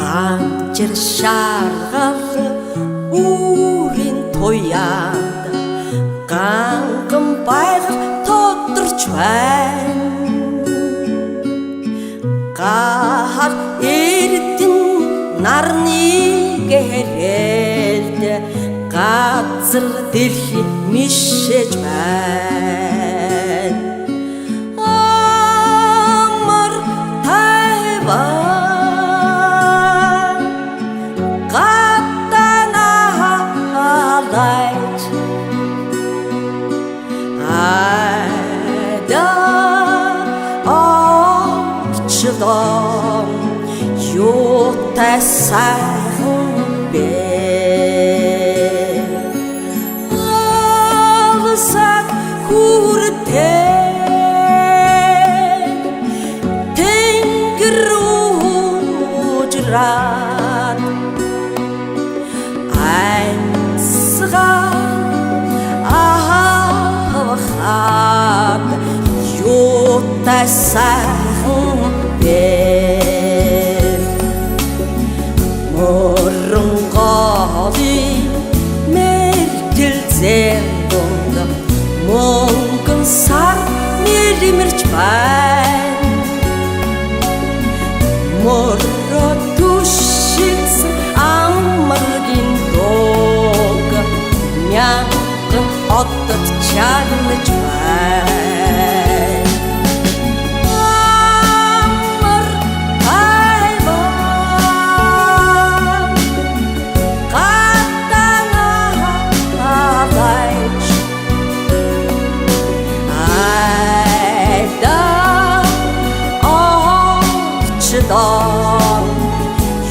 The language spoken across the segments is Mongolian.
Анжир шаргал үүрийн туяанд ганган байгаль тодорч байна. Гахал эрдэн нарныг хэрэлд газар дэлхий мишэж байна. Амар тайван гаданаалайч айда орчлон юутай сайхан бэ. Алсаг хүртээ тэнгэр уужраад аймсгаа ахахад юутай сайхан бэ. Морнгоолын мэртэл зэндонд мөнгөн сар нэрмэрч байна. Морро түшигсэн амаргийн дог мянган одод чарнаж байна.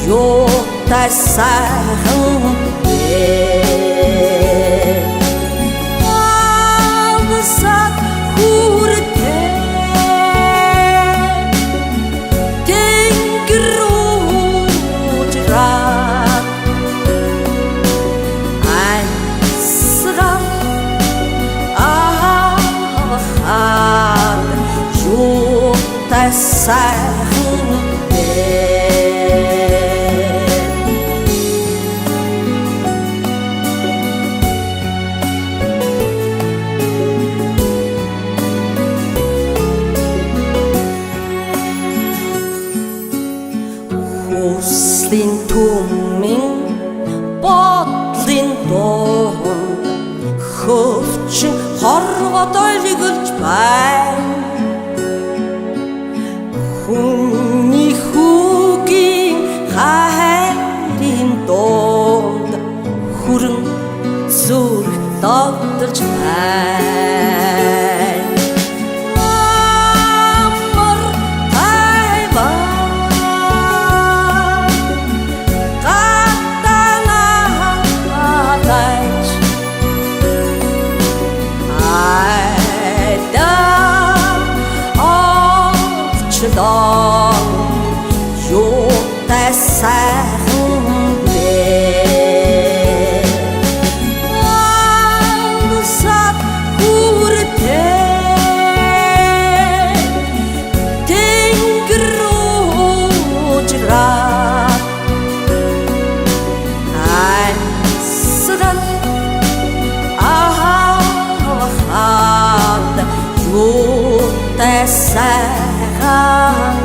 Юутай сайхан бэ. Алсаг хүртээ тэнгэр уужраад аймсгаа ахахад юутай сайхан бэ. Хүслийн түмэн бодлын дуунд хөвчин хорвоод ойлголж байна. Хүний хүүгийн хайрын дуунд хүрэн зүрх догдолж байна. Юутай сайхан бэ. Алсаг хүртээ тэнгэр уужраад аймсгаа ахахад юутай сайхан